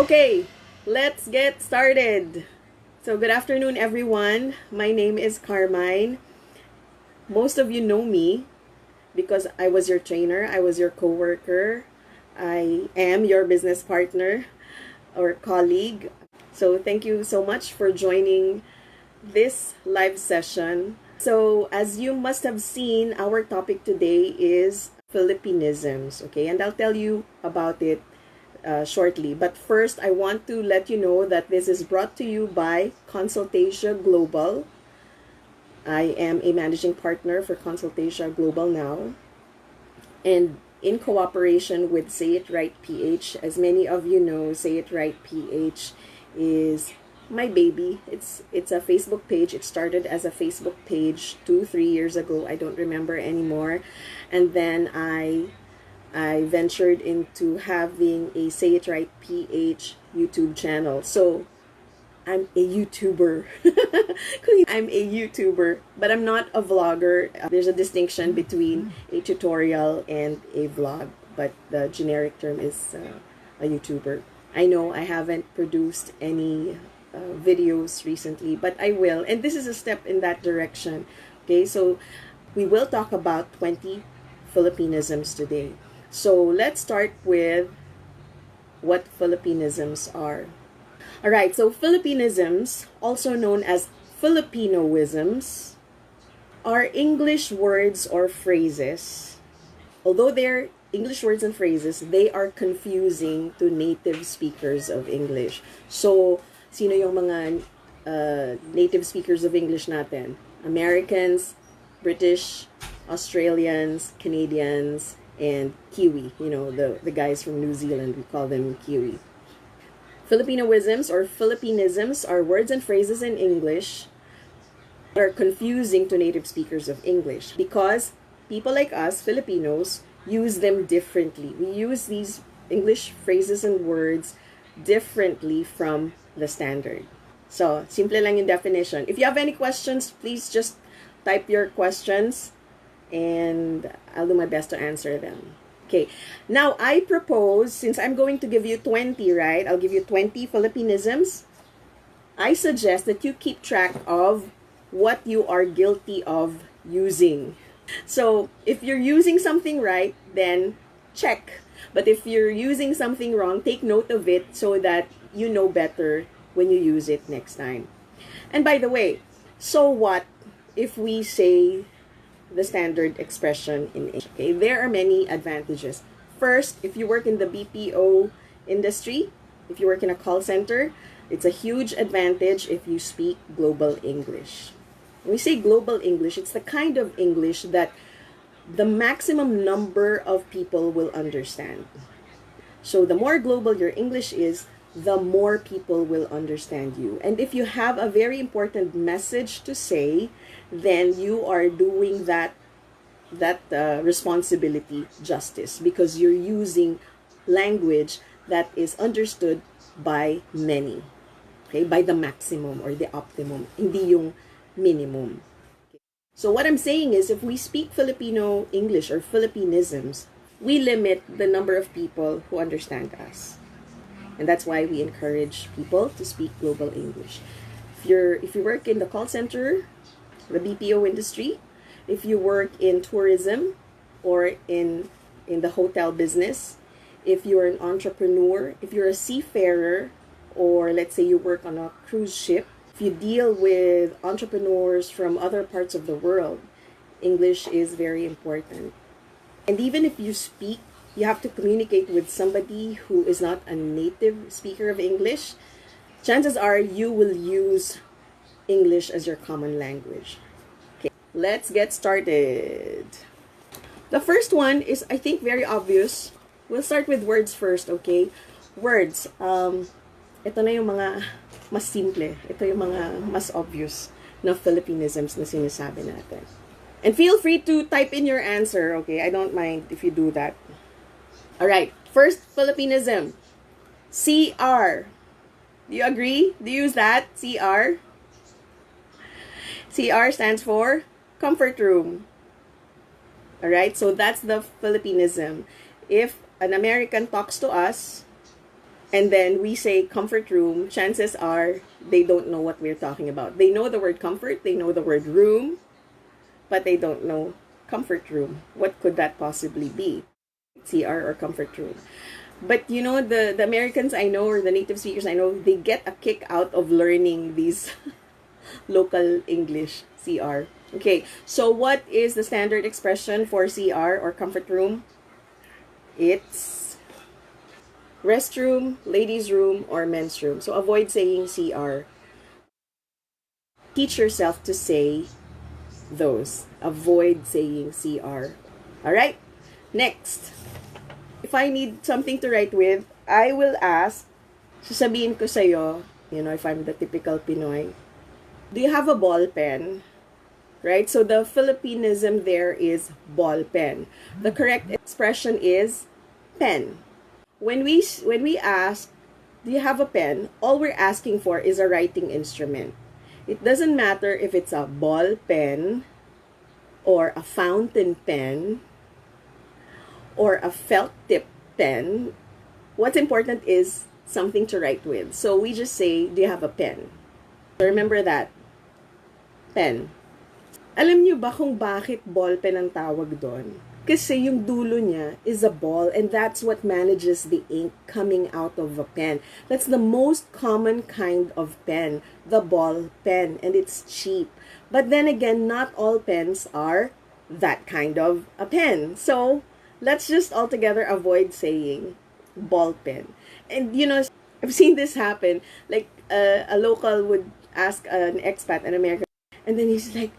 Okay, let's get started. So good afternoon, everyone. My name is Carmine. Most of you know me because I was your trainer, I was your coworker, I am your business partner or colleague. So thank you so much for joining this live session. So as you must have seen, our topic today is Filipinisms, okay? And I'll tell you about it shortly. But first, I want to let you know that this is brought to you by ConsultAsia Global. I am a managing partner for ConsultAsia Global now. And in cooperation with SayItRightPH, as many of you know, SayItRightPH is my baby. It's a Facebook page. It started as a Facebook page 2-3 years ago. I don't remember anymore. And then I ventured into having a SayItRightPH YouTube channel. So I'm a YouTuber. I'm a YouTuber, but I'm not a vlogger. There's a distinction between a tutorial and a vlog, but the generic term is a YouTuber. I know I haven't produced any videos recently, but I will, and this is a step in that direction. Okay, so we will talk about 20 Filipinisms today. So let's start with what Filipinisms are. Alright, so Filipinisms, also known as Filipinoisms, are English words or phrases. Although they're English words and phrases, they are confusing to native speakers of English. So, sino yung mga native speakers of English natin? Americans, British, Australians, Canadians, and Kiwi. You know, the guys from New Zealand, we call them Kiwi. Filipinoisms or Filipinisms are words and phrases in English that are confusing to native speakers of English because people like us, Filipinos, use them differently. We use these English phrases and words differently from the standard. So, simple lang yung definition. If you have any questions, please just type your questions and I'll do my best to answer them. Okay, now I propose, since I'm going to give you 20, right? I'll give you 20 Filipinisms. I suggest that you keep track of what you are guilty of using. So, if you're using something right, then check. But if you're using something wrong, take note of it so that you know better when you use it next time. And by the way, so what if we say the standard expression in English? Okay, there are many advantages. First, if you work in the BPO industry, if you work in a call center, it's a huge advantage if you speak global English. When we say global English, it's the kind of English that the maximum number of people will understand. So the more global your English is, the more people will understand you. And if you have a very important message to say, then you are doing that responsibility justice because you're using language that is understood by many. Okay, by the maximum or the optimum, hindi yung minimum. So what I'm saying is, if we speak Filipino English or Filipinisms, we limit the number of people who understand us. And that's why we encourage people to speak global English. If you work in the call center, the BPO industry, if you work in tourism or in the hotel business, if you're an entrepreneur, if you're a seafarer, or let's say you work on a cruise ship, if you deal with entrepreneurs from other parts of the world, English is very important. And even if you speak, you have to communicate with somebody who is not a native speaker of English, chances are you will use English as your common language. Okay, let's get started. The first one is, I think, very obvious. We'll start with words first, okay? Words. Ito na yung mga mas simple. Ito yung mga mas obvious na Filipinisms na sinasabi natin. And feel free to type in your answer, okay? I don't mind if you do that. Alright, first Filipinism. CR. Do you agree? Do you use that? CR? CR stands for comfort room. Alright, so that's the Filipinism. If an American talks to us, and then we say comfort room, chances are they don't know what we're talking about. They know the word comfort, they know the word room, but they don't know comfort room. What could that possibly be? CR or comfort room. But you know, the Americans I know, or the native speakers I know, they get a kick out of learning these local English, CR. Okay, so what is the standard expression for CR or comfort room? It's restroom, ladies' room, or men's room. So avoid saying CR. Teach yourself to say those. Avoid saying CR. Alright? Next. If I need something to write with, I will ask, sasabihin ko sa'yo, you know, if I'm the typical Pinoy, do you have a ball pen? Right? So the Filipinism there is ball pen. The correct expression is pen. When we ask, do you have a pen? All we're asking for is a writing instrument. It doesn't matter if it's a ball pen or a fountain pen or a felt tip pen. What's important is something to write with. So we just say, do you have a pen? So remember that. Pen. Alam niyo ba kung bakit ball pen ang tawag doon? Kasi yung dulo niya is a ball, and that's what manages the ink coming out of a pen. That's the most common kind of pen, the ball pen, and it's cheap. But then again, not all pens are that kind of a pen. So let's just altogether avoid saying ball pen. And you know, I've seen this happen. Like a local would ask an expat, an American, and then he's like,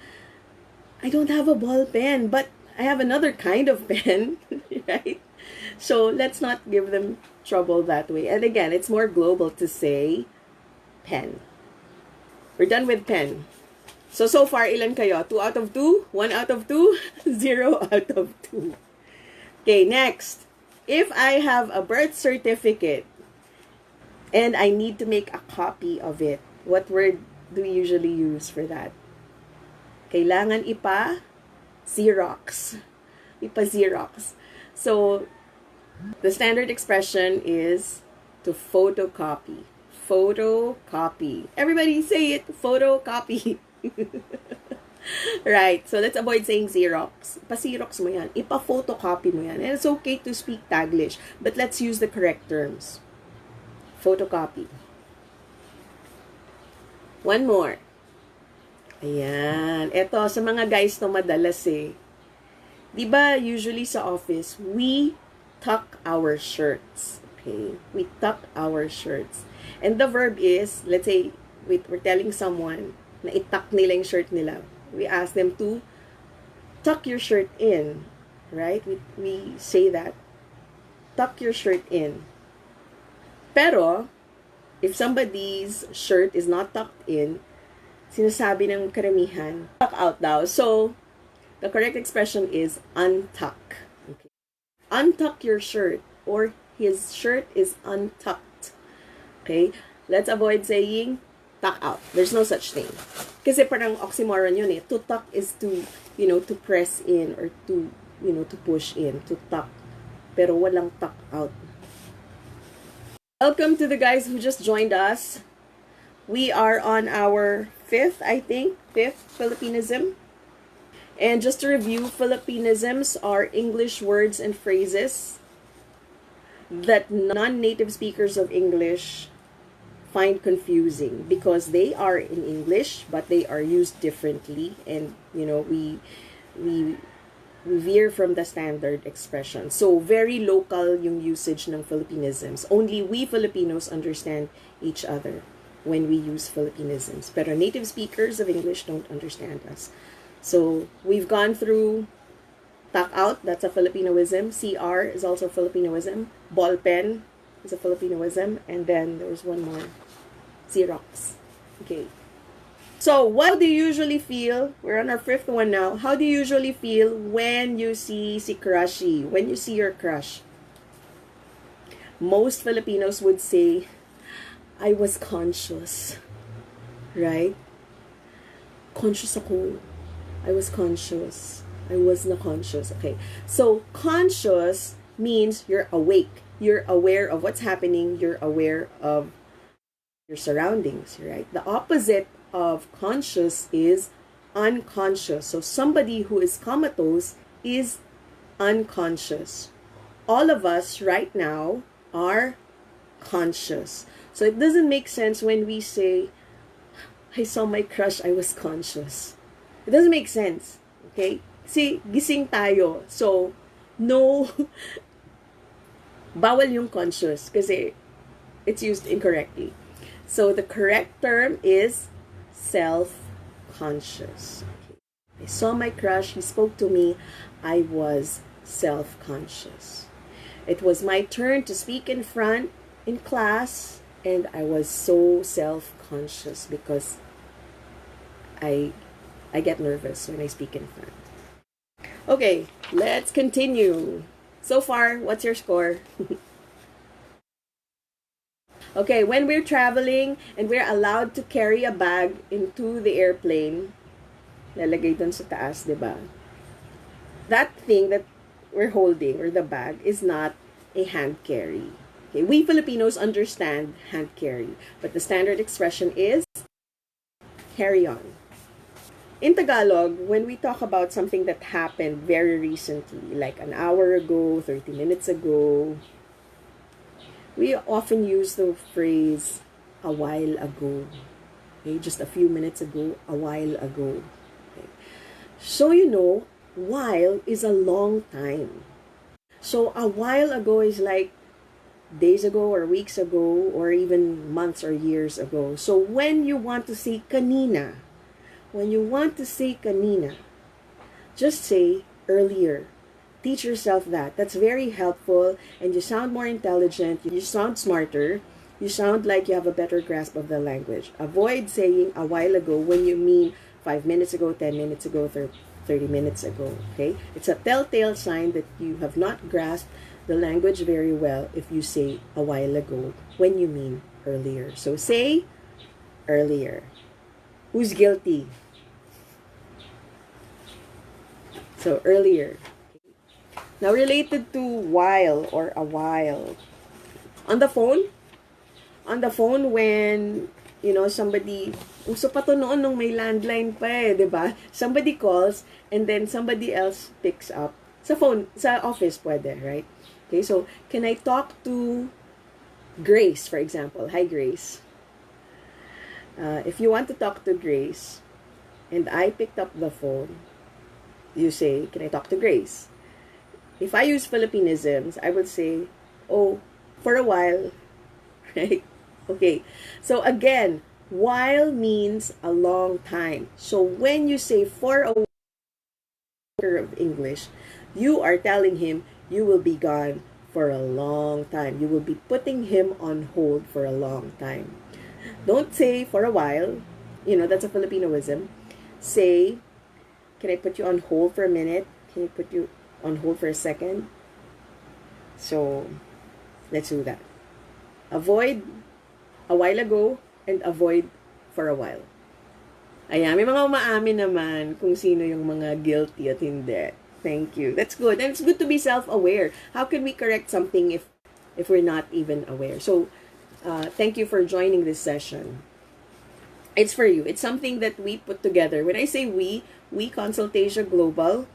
I don't have a ball pen, but I have another kind of pen, right? So let's not give them trouble that way. And again, it's more global to say pen. We're done with pen. So far, ilan kayo? 2 out of 2? 1 out of 2? 0 out of 2. Okay, next. If I have a birth certificate and I need to make a copy of it, what word do we usually use for that? Kailangan Xerox. Xerox. So, the standard expression is to photocopy. Photocopy. Everybody say it, photocopy. Right. So, let's avoid saying Xerox. Pa-Xerox mo yan. Ipa-photocopy mo yan. And it's okay to speak Taglish, but let's use the correct terms. Photocopy. One more. Ayan. Eto, sa mga guys to madalas eh. Diba, usually sa office, we tuck our shirts. Okay? We tuck our shirts. And the verb is, let's say, we're telling someone na ituck nila yung shirt nila. We ask them to tuck your shirt in. Right? We say that. Tuck your shirt in. Pero, if somebody's shirt is not tucked in, sinasabi ng karamihan, tuck out daw. So, the correct expression is untuck. Okay. Untuck your shirt, or his shirt is untucked. Okay? Let's avoid saying tuck out. There's no such thing. Kasi parang oxymoron yun eh. To tuck is to, you know, to press in or to, you know, to push in, to tuck. Pero walang tuck out. Welcome to the guys who just joined us. We are on our fifth Filipinism. And just to review, Filipinisms are English words and phrases that non-native speakers of English find confusing because they are in English, but they are used differently. And, you know, we veer from the standard expression. So, very local yung usage ng Filipinisms. Only we Filipinos understand each other when we use Filipinisms. Pero native speakers of English don't understand us. So, we've gone through tuck out, that's a Filipinoism. CR is also a Filipinoism. Ball pen is a Filipinoism. And then there's one more. Xerox. Okay. So, what do you usually feel? We're on our fifth one now. How do you usually feel when you see si crushy? When you see your crush? Most Filipinos would say, I was conscious. Right? Conscious ako. I was conscious. I was not conscious. Okay. So, conscious means you're awake. You're aware of what's happening. You're aware of your surroundings, right? The opposite of conscious is unconscious. So somebody who is comatose is unconscious. All of us right now are conscious. So it doesn't make sense when we say, I saw my crush, I was conscious. It doesn't make sense. Okay? Kasi gising tayo. So, no, bawal yung conscious kasi it's used incorrectly. So, the correct term is self-conscious. Okay. I saw my crush, he spoke to me, I was self-conscious. It was my turn to speak in front in class, and I was so self-conscious because I get nervous when I speak in front. Okay, let's continue. So far, what's your score? Okay, when we're traveling and we're allowed to carry a bag into the airplane, lalagay dun sa taas, diba? That thing that we're holding, or the bag, is not a hand carry. Okay, we Filipinos understand hand carry, but the standard expression is carry on. In Tagalog, when we talk about something that happened very recently, like an hour ago, 30 minutes ago, we often use the phrase a while ago. Okay, just a few minutes ago, a while ago. Okay. So you know, while is a long time. So a while ago is like days ago or weeks ago or even months or years ago. So when you want to say kanina, just say earlier. Teach yourself that. That's very helpful, and you sound more intelligent, you sound smarter, you sound like you have a better grasp of the language. Avoid saying a while ago when you mean 5 minutes ago, 10 minutes ago, 30 minutes ago. Okay? It's a telltale sign that you have not grasped the language very well if you say a while ago when you mean earlier. So say earlier. Who's guilty? So earlier. Now related to while or a while. On the phone when, you know, somebody, uso pa to noon nung may landline pa eh, diba? Somebody calls and then somebody else picks up. Sa phone, sa office pwede, right? Okay, so can I talk to Grace, for example? Hi, Grace. If you want to talk to Grace and I picked up the phone, you say, can I talk to Grace? If I use Filipinisms, I would say, oh, for a while, right? Okay, so again, while means a long time. So when you say for a while of English, you are telling him you will be gone for a long time. You will be putting him on hold for a long time. Don't say for a while. You know, that's a Filipinoism. Say, can I put you on hold for a minute? Can I put you on hold for a second? So, let's do that. Avoid a while ago and avoid for a while. Ayan, may mga umaamin naman kung sino yung mga guilty at hindi. Thank you. That's good. And it's good to be self-aware. How can we correct something if we're not even aware? So, thank you for joining this session. It's for you. It's something that we put together. When I say we ConsultAsia Global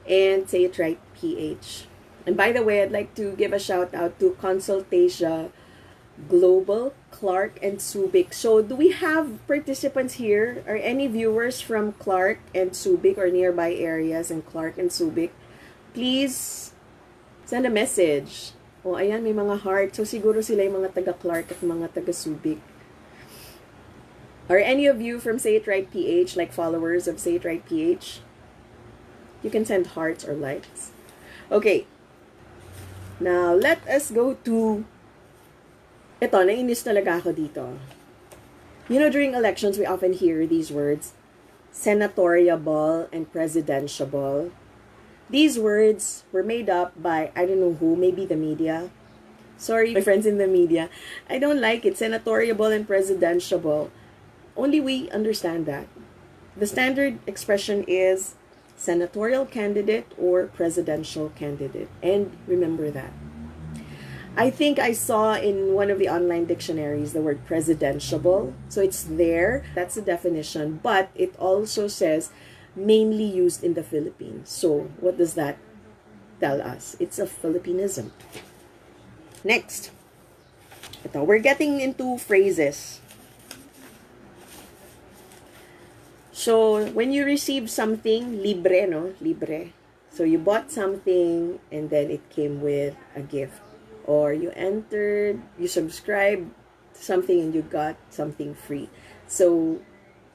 and SayItRightPH. And by the way, I'd like to give a shout out to ConsultAsia Global, Clark, and Subic. So, do we have participants here? Are any viewers from Clark and Subic or nearby areas in Clark and Subic? Please send a message. O, ayan, may mga heart. So, siguro sila yung mga taga-Clark at mga taga-Subic. Are any of you from SayItRightPH, like followers of SayItRightPH? You can send hearts or likes. Okay. Now, let us go to... Ito, nainis talaga ako dito. You know, during elections, we often hear these words, senatoriable and presidentiable. These words were made up by, I don't know who, maybe the media. Sorry, my friends in the media. I don't like it, senatoriable and presidentiable. Only we understand that. The standard expression is senatorial candidate or presidential candidate. And remember that. I think I saw in one of the online dictionaries the word presidentiable. So it's there. That's the definition. But it also says mainly used in the Philippines. So what does that tell us? It's a Filipinism. Next. Ito, we're getting into phrases. So when you receive something, libre, no? Libre. So you bought something and then it came with a gift. Or you subscribed to something and you got something free. So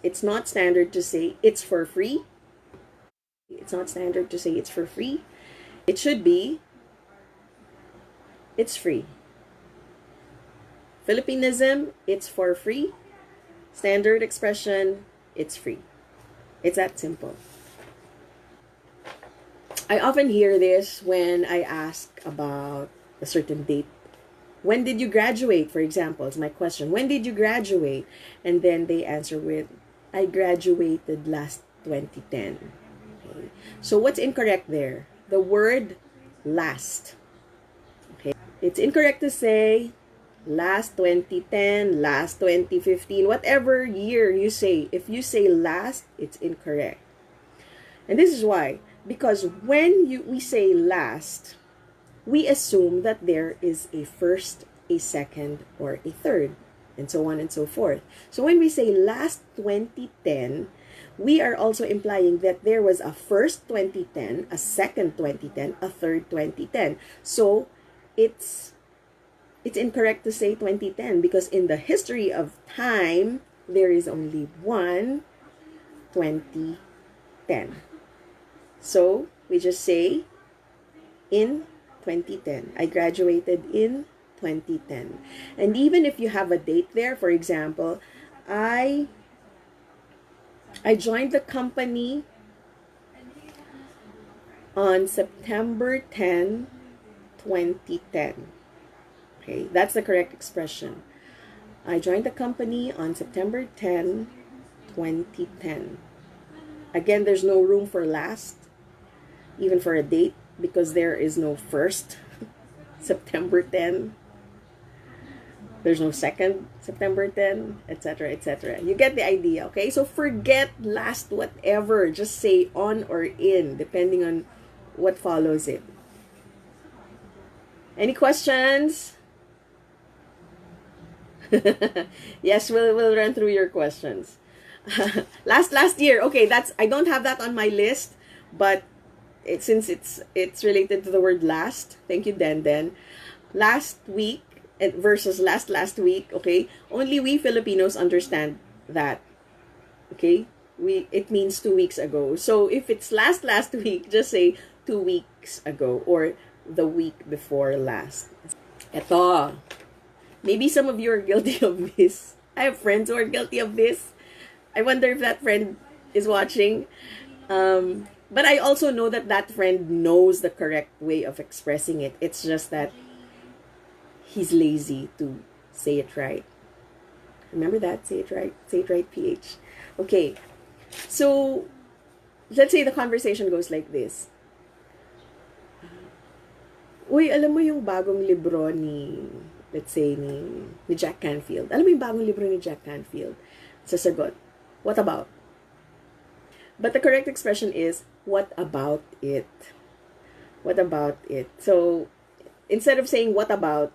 it's not standard to say it's for free. It's not standard to say it's for free. It should be, it's free. Filipinism, it's for free. Standard expression, it's free. It's that simple. I often hear this when I ask about a certain date. When did you graduate, for example, is my question. When did you graduate? And then they answer with, I graduated last 2010. Okay. So what's incorrect there? The word last. Okay. It's incorrect to say last 2010, last 2015, whatever year you say. If you say last, it's incorrect. And this is why. Because when we say last, we assume that there is a first, a second, or a third, and so on and so forth. So when we say last 2010, we are also implying that there was a first 2010, a second 2010, a third 2010. So it's incorrect to say 2010 because in the history of time, there is only one 2010. So we just say in 2010. I graduated in 2010. And even if you have a date there, for example, I joined the company on September 10, 2010. Okay, that's the correct expression. I joined the company on September 10, 2010. Again, there's no room for last, even for a date, because there is no first September 10. There's no second September 10, etc., etc. You get the idea, okay? So forget last whatever. Just say on or in, depending on what follows it. Any questions? Yes, we'll run through your questions. last year. Okay, I don't have that on my list, but since it's related to the word last. Thank you, Den. Last week versus last week. Okay, only we Filipinos understand that. Okay, it means 2 weeks ago. So if it's last week, just say 2 weeks ago or the week before last. Eto. Maybe some of you are guilty of this. I have friends who are guilty of this. I wonder if that friend is watching. But I also know that friend knows the correct way of expressing it. It's just that he's lazy to say it right. Remember that? Say it right. SayItRightPH. Okay. So, let's say the conversation goes like this. Uy, alam mo yung bagong libro ni, let's say, ni Jack Canfield. Alam mo yung bagong libro ni Jack Canfield? Sasagot, what about? But the correct expression is, what about it? What about it? So, instead of saying, what about,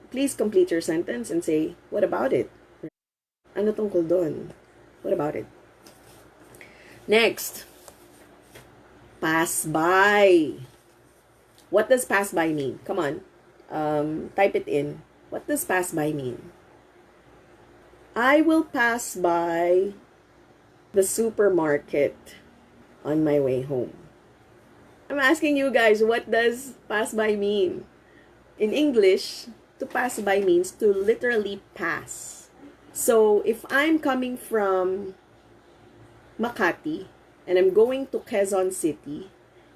please complete your sentence and say, what about it? Ano tungkol doon? What about it? Next, pass by. What does pass by mean? Come on, type it in. What does pass by mean? I will pass by the supermarket on my way home. I'm asking you guys, what does pass by mean? In English, to pass by means to literally pass. So, if I'm coming from Makati and I'm going to Quezon City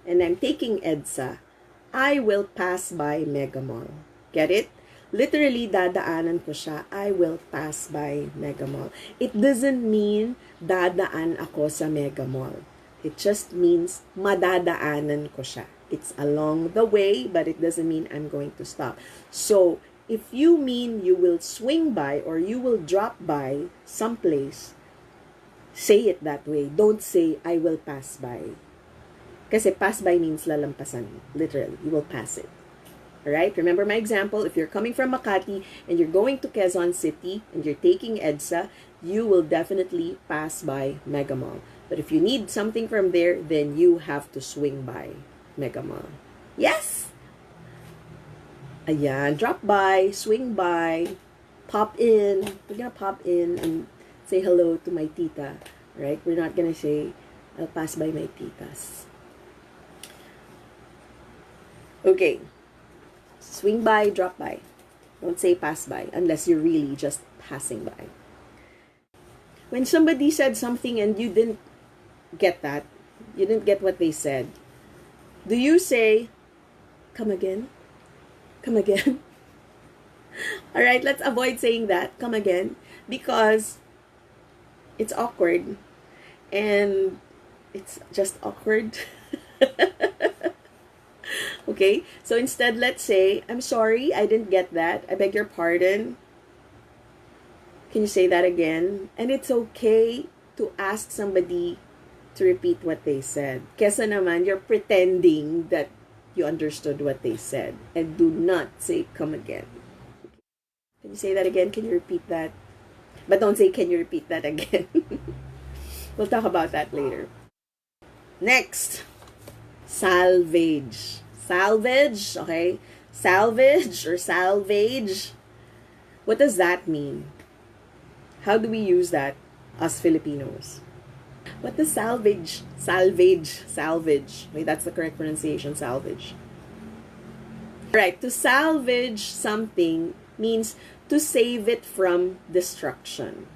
and I'm taking EDSA, I will pass by Mega Mall. Get it? Literally, dadaanan ko siya. I will pass by Mega Mall. It doesn't mean dadaan ako sa Mega Mall. It just means madadaanan ko siya. It's along the way, but it doesn't mean I'm going to stop. So, if you mean you will swing by or you will drop by someplace, say it that way. Don't say, I will pass by. Kasi pass by means lalampasan. Literally, you will pass it. Alright? Remember my example, if you're coming from Makati and you're going to Quezon City and you're taking EDSA, you will definitely pass by Mega Mall. But if you need something from there, then you have to swing by Mega Mall. Yes! Ayan, drop by, swing by, pop in. We're gonna pop in and say hello to my tita. Right? We're not gonna say, I'll pass by my titas. Okay. Swing by, drop by. Don't say pass by unless you're really just passing by. When somebody said something and you didn't get that, you didn't get what they said, do you say, come again? Come again? Alright, let's avoid saying that, come again, because it's awkward and it's just awkward. Okay, so instead, let's say, I'm sorry, I didn't get that. I beg your pardon. Can you say that again? And it's okay to ask somebody to repeat what they said. Kesa naman, you're pretending that you understood what they said. And do not say, come again. Can you say that again? Can you repeat that? But don't say, can you repeat that again? We'll talk about that later. Next, salvage. Salvage, okay? Salvage or salvage. What does that mean? How do we use that as Filipinos? What does salvage? Salvage. Wait, that's the correct pronunciation, salvage. Right, to salvage something means to save it from destruction.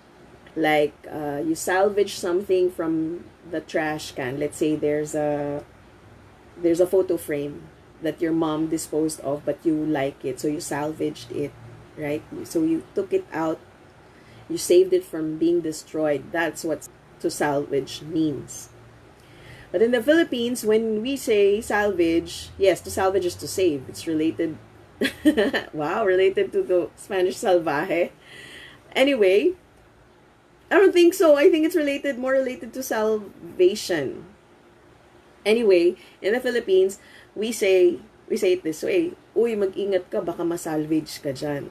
Like, you salvage something from the trash can. Let's say there's a photo frame that your mom disposed of, but you like it, so you salvaged it, right? So you took it out, you saved it from being destroyed. That's what to salvage means. But in the Philippines, when we say salvage, yes, to salvage is to save. It's related, wow, related to the Spanish salvaje. Anyway, I don't think so. I think it's more related to salvation. Anyway, in the Philippines, we say it this way, uy, mag-ingat ka, baka masalvage ka dyan.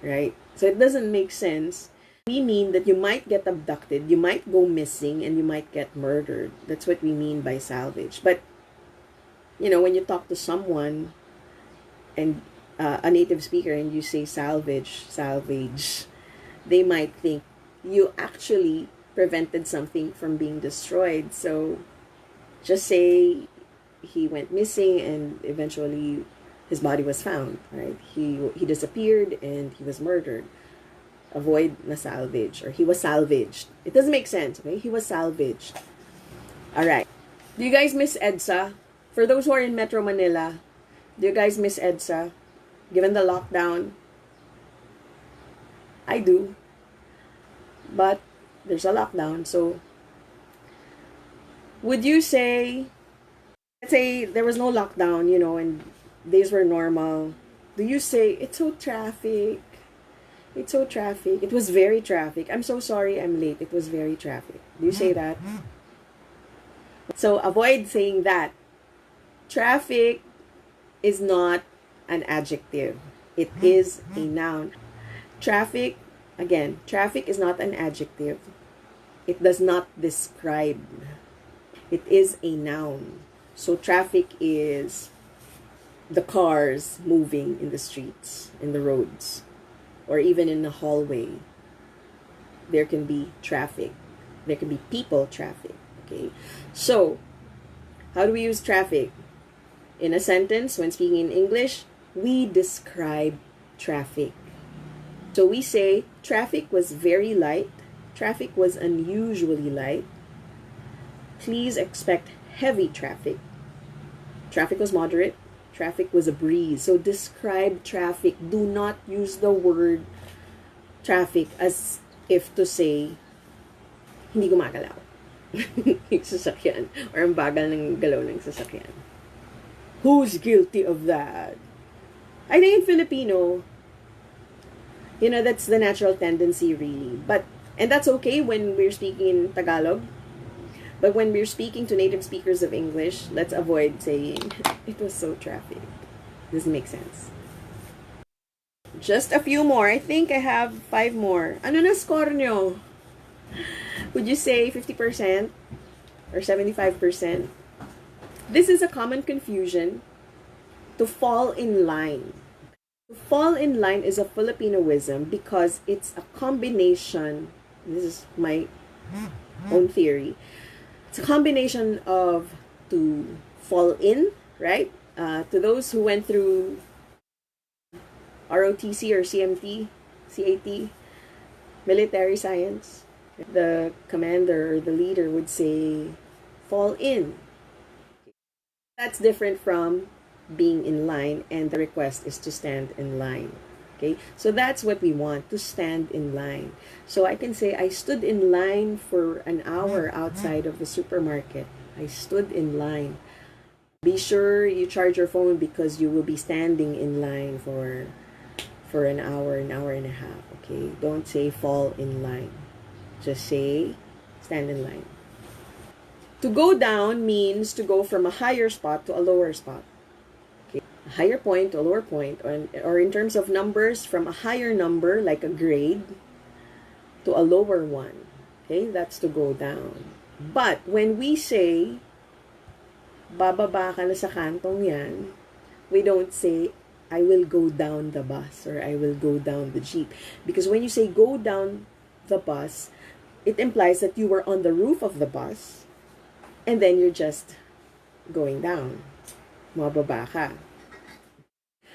Right? So it doesn't make sense. We mean that you might get abducted, you might go missing, and you might get murdered. That's what we mean by salvage. But, when you talk to someone, and a native speaker, and you say salvage, they might think you actually prevented something from being destroyed. So, just say he went missing and eventually his body was found, right? He disappeared and he was murdered. Avoid na salvage, or he was salvaged. It doesn't make sense, okay? He was salvaged. Alright. Do you guys miss EDSA? For those who are in Metro Manila, do you guys miss EDSA? Given the lockdown? I do. But there's a lockdown, so would you say, let's say there was no lockdown, and days were normal. Do you say, it's so traffic? It's so traffic. It was very traffic. I'm so sorry I'm late. It was very traffic. Do you say that? So avoid saying that. Traffic is not an adjective. It is a noun. Traffic is not an adjective. It does not describe. It is a noun. So traffic is the cars moving in the streets, in the roads, or even in the hallway. There can be traffic. There can be people traffic. Okay. So, how do we use traffic? In a sentence, when speaking in English, we describe traffic. So we say, traffic was very light. Traffic was unusually light. Please expect heavy traffic. Traffic was moderate. Traffic was a breeze. So describe traffic. Do not use the word traffic as if to say, hindi gumagalaw. yung sasakyan. Or ang bagal ng galaw ng sasakyan. Who's guilty of that? I think in Filipino, that's the natural tendency really. And that's okay when we're speaking in Tagalog. But when we're speaking to native speakers of English, let's avoid saying, it was so traffic. Doesn't make sense. Just a few more. I think I have 5 more. Ano na score nyo? Would you say 50% or 75%? This is a common confusion. To fall in line. To fall in line is a Filipinoism because it's a combination. This is my own theory. It's a combination of to fall in, right? To those who went through ROTC or CMT, CAT, military science, the commander or the leader would say, fall in. That's different from being in line, and the request is to stand in line. Okay, so that's what we want, to stand in line. So I can say, I stood in line for an hour outside of the supermarket. I stood in line. Be sure you charge your phone because you will be standing in line for an hour and a half. Okay, don't say fall in line. Just say stand in line. To go down means to go from a higher spot to a lower spot. Okay, a higher point to a lower point, or in terms of numbers, from a higher number like a grade to a lower one. Okay, that's to go down. But when we say bababa ka na sa kantong yan, we don't say I will go down the bus or I will go down the jeep. Because when you say go down the bus, it implies that you were on the roof of the bus and then you're just going down. Mababa ka.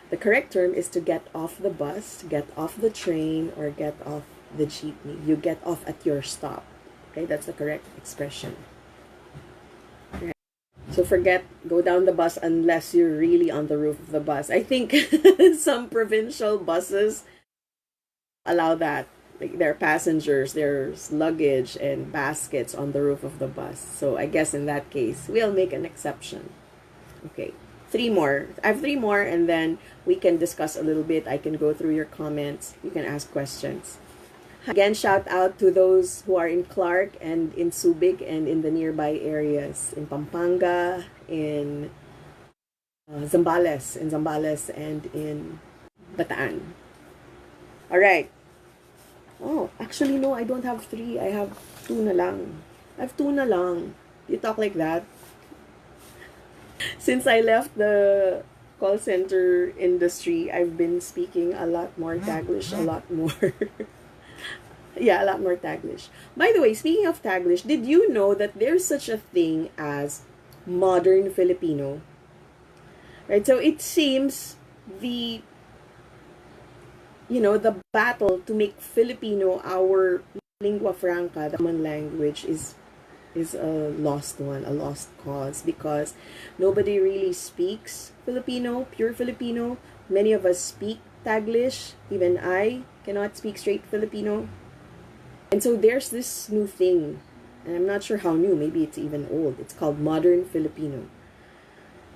The correct term is to get off the bus, get off the train, or get off the jeepney. You get off at your stop. Okay, that's the correct expression. So forget go down the bus unless you're really on the roof of the bus. I think some provincial buses allow that. Like there are passengers, there's luggage and baskets on the roof of the bus. So I guess in that case, we'll make an exception. Okay, 3 more. I have 3 more and then we can discuss a little bit. I can go through your comments. You can ask questions. Again, shout out to those who are in Clark and in Subic and in the nearby areas. In Pampanga, in Zambales, and in Bataan. All right. Oh, actually, no, I don't have 3. I have 2 na lang. I have 2 na lang. You talk like that? Since I left the call center industry, I've been speaking a lot more Taglish, a lot more. Yeah, a lot more Taglish. By the way, speaking of Taglish, did you know that there's such a thing as modern Filipino? Right, so it seems the battle to make Filipino our lingua franca, the common language, is a lost one, a lost cause, because nobody really speaks Filipino, pure Filipino. Many of us speak Taglish. Even I cannot speak straight Filipino. And so there's this new thing, and I'm not sure how new, maybe it's even old. It's called modern Filipino.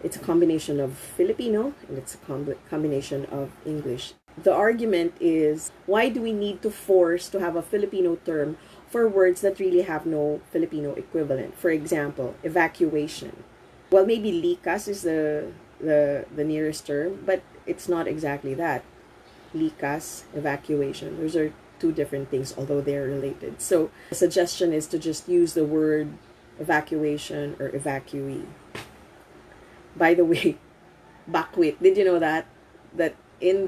It's a combination of Filipino and it's a combination of English. The argument is, why do we need to force to have a Filipino term for words that really have no Filipino equivalent? For example, evacuation. Well, maybe likas is the nearest term, but it's not exactly that. Likas, evacuation. Those are 2 different things, although they're related. So the suggestion is to just use the word evacuation or evacuee. By the way, bakwit. Did you know that in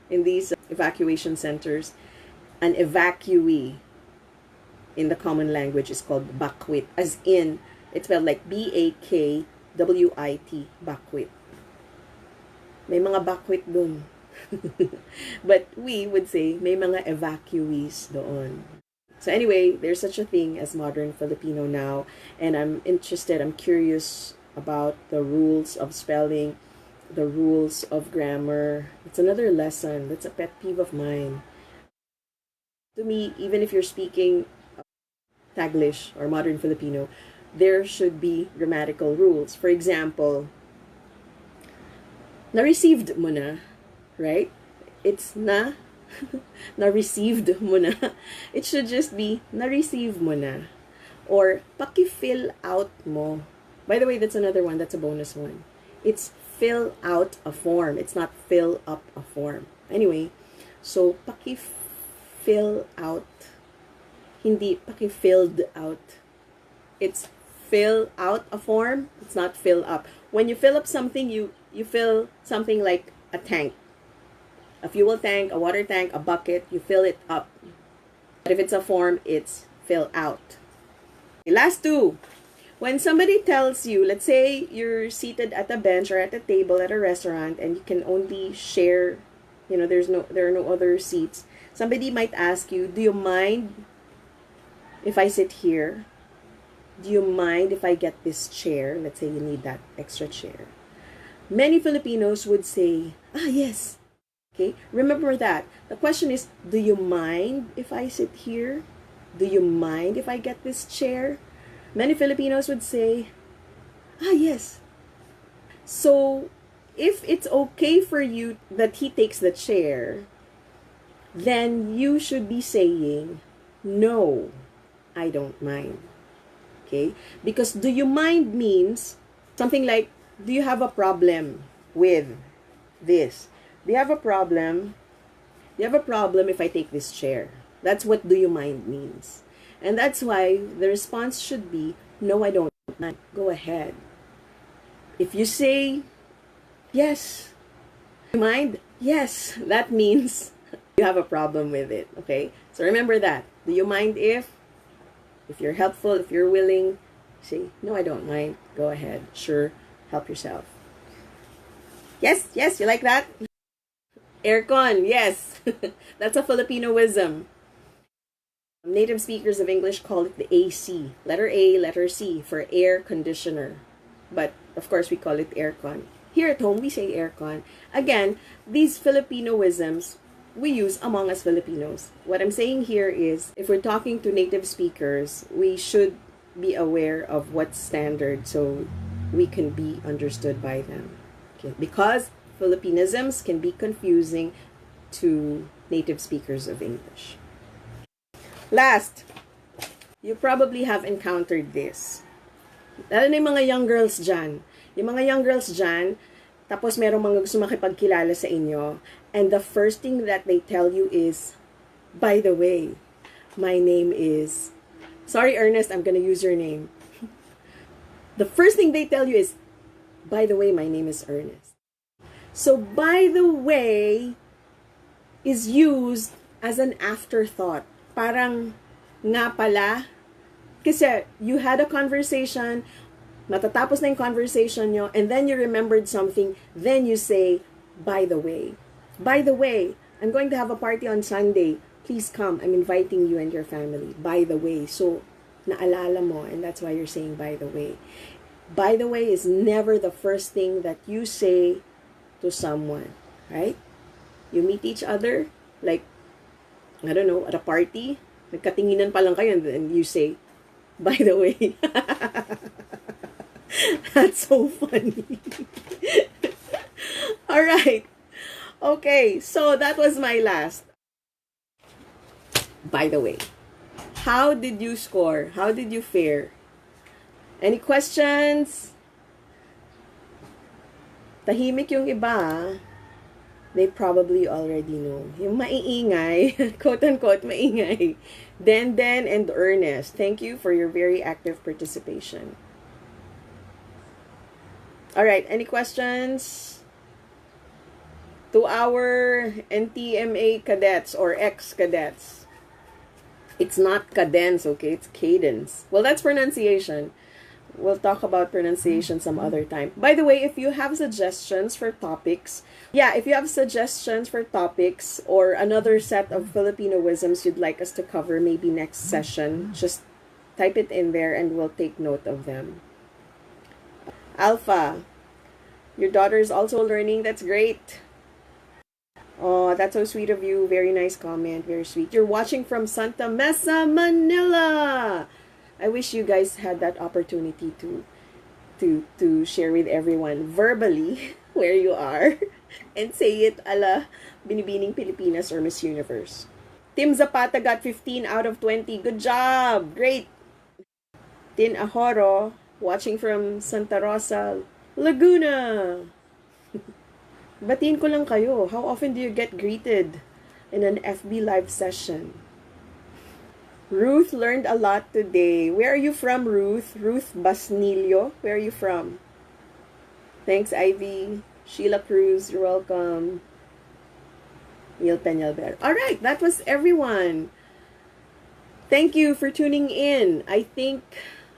these evacuation centers, an evacuee in the common language is called bakwit, as in it's spelled like BAKWIT, bakwit. May mga bakwit dun. But we would say may mga evacuees doon. So anyway, there's such a thing as modern Filipino now, and I'm curious about the rules of spelling, the rules of grammar. It's another lesson. That's a pet peeve of mine. To me, even if you're speaking Taglish or modern Filipino, there should be grammatical rules. For example, na-received mo na, right? It's na-received mo na. It should just be na-receive mo na. Or paki-fill out mo. By the way, that's another one. That's a bonus one. It's fill out a form. It's not fill up a form. Anyway, so paki-fill out. Hindi paki-filled out. It's fill out a form. It's not fill up. When you fill up something, you fill something like a tank. A fuel tank, a water tank, a bucket, you fill it up. But if it's a form, it's fill out. Okay, last two. When somebody tells you, let's say you're seated at a bench or at a table at a restaurant and you can only share, there are no other seats. Somebody might ask you, do you mind if I sit here? Do you mind if I get this chair? Let's say you need that extra chair. Many Filipinos would say, yes. Okay, remember that. The question is, do you mind if I sit here? Do you mind if I get this chair? Many Filipinos would say, yes. So, if it's okay for you that he takes the chair, then you should be saying, no, I don't mind. Okay? Because do you mind means something like, do you have a problem with this? Do you have a problem? Do you have a problem if I take this chair? That's what do you mind means. And that's why the response should be, no, I don't mind. Go ahead. If you say, yes, do you mind? Yes, that means you have a problem with it. Okay? So remember that. Do you mind if you're helpful, if you're willing, say, no, I don't mind. Go ahead. Sure, help yourself. Yes, you like that? Aircon, yes. That's a Filipinoism. Native speakers of English call it the AC. Letter A, letter C for air conditioner. But, of course, we call it aircon. Here at home, we say aircon. Again, these Filipinoisms we use among us Filipinos. What I'm saying here is, if we're talking to native speakers, we should be aware of what's standard so we can be understood by them. Okay? Because Filipinisms can be confusing to native speakers of English. Last, you probably have encountered this. Lalo na yung mga young girls dyan. Yung mga young girls dyan, tapos merong mga gusto makipagkilala sa inyo, and the first thing that they tell you is, by the way, my name is... Sorry, Ernest, I'm gonna use your name. The first thing they tell you is, by the way, my name is Ernest. So, by the way is used as an afterthought. Parang, nga pala, kasi you had a conversation, matatapos na yung conversation nyo, and then you remembered something, then you say, by the way. By the way, I'm going to have a party on Sunday. Please come. I'm inviting you and your family. By the way. So, naalala mo, and that's why you're saying by the way. By the way is never the first thing that you say to someone, right? You meet each other, like, I don't know, at a party, nagkatinginan pa lang kayo, and you say, by the way. That's so funny. All right. Okay, so that was my last. By the way, how did you score? How did you fare? Any questions? Tahimik yung iba. They probably already know. Yung maiingay, quote-unquote maingay. Den and Ernest, thank you for your very active participation. All right, any questions? To our NTMA cadets or ex-cadets. It's not cadence, okay? It's cadence. Well, that's pronunciation. We'll talk about pronunciation some other time. By the way, if you have suggestions for topics, if you have suggestions for topics or another set of Filipinoisms you'd like us to cover maybe next session, just type it in there and we'll take note of them. Alpha, your daughter is also learning. That's great. Oh, that's so sweet of you. Very nice comment. Very sweet. You're watching from Santa Mesa, Manila. I wish you guys had that opportunity to share with everyone verbally where you are and say it ala Binibining Pilipinas or Miss Universe. Tim Zapata got 15 out of 20. Good job! Great! Tin Ahoro, watching from Santa Rosa, Laguna. Batiin ko lang kayo. How often do you get greeted in an FB live session? Ruth learned a lot today. Where are you from, Ruth? Ruth Basnilio. Where are you from? Thanks, Ivy. Sheila Cruz, you're welcome. Neil Peñalver. All right, that was everyone. Thank you for tuning in. I think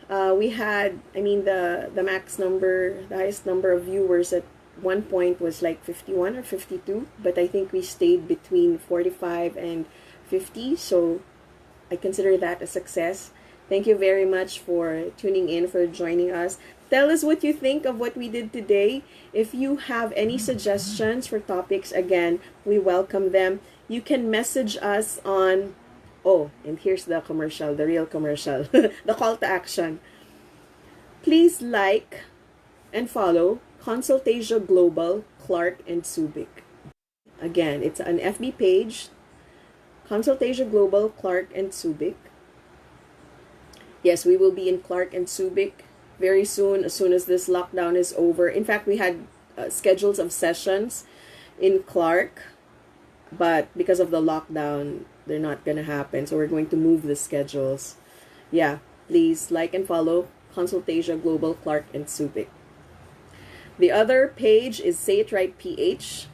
we had, the max number, the highest number of viewers at one point was like 51 or 52, but I think we stayed between 45 and 50, so I consider that a success. Thank you very much for tuning in, for joining us. Tell us what you think of what we did today. If you have any suggestions for topics, again, we welcome them. You can message us on, and here's the commercial, the real commercial, the call to action. Please like and follow ConsultAsia Global, Clark and Subic. Again, it's an FB page, ConsultAsia Global, Clark and Subic. Yes, we will be in Clark and Subic very soon, as soon as this lockdown is over. In fact, we had schedules of sessions in Clark, but because of the lockdown, they're not going to happen. So we're going to move the schedules. Yeah, please like and follow ConsultAsia Global, Clark and Subic. The other page is SayItRightPH.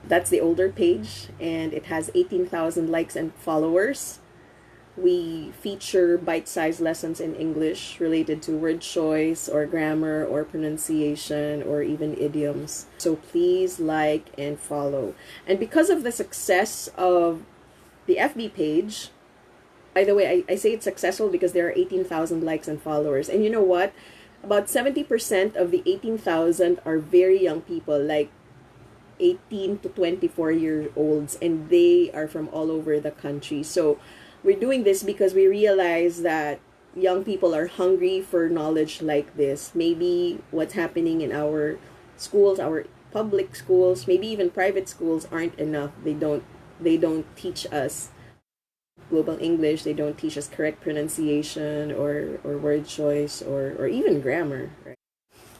That's the older page, and it has 18,000 likes and followers. We feature bite-sized lessons in English related to word choice or grammar or pronunciation or even idioms. So please like and follow. And because of the success of the FB page, by the way, I say it's successful because there are 18,000 likes and followers. And you know what? About 70% of the 18,000 are very young people, like 18 to 24-year-olds, and they are from all over the country. So we're doing this because we realize that young people are hungry for knowledge like this. Maybe what's happening in our schools, our public schools, maybe even private schools aren't enough. They don't teach us global English. They don't teach us correct pronunciation or word choice or even grammar, right?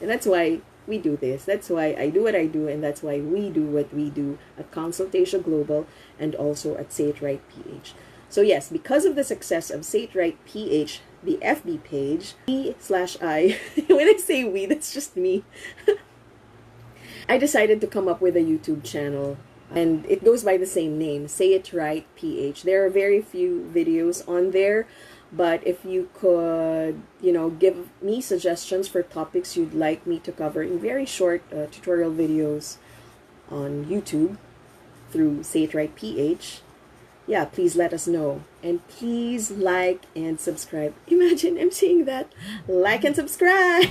And that's why we do this. That's why I do what I do, and that's why we do what we do at ConsultAsia Global and also at SayItRightPH. So yes, because of the success of SayItRightPH, the FB page, we/I, when I say we, that's just me, I decided to come up with a YouTube channel, and it goes by the same name, SayItRightPH. There are very few videos on there, but if you could, give me suggestions for topics you'd like me to cover in very short tutorial videos on YouTube through SayItRightPH, yeah, please let us know. And please like and subscribe. Imagine I'm saying that. Like and subscribe.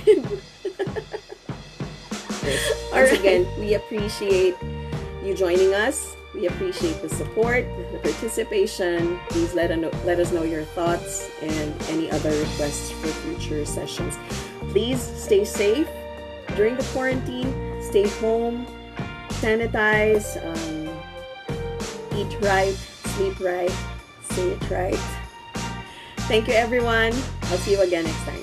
Once again, we appreciate you joining us. We appreciate the support, the participation. Please let us know your thoughts and any other requests for future sessions. Please stay safe during the quarantine. Stay home. Sanitize. Eat right. Sleep right. Say it right. Thank you, everyone. I'll see you again next time.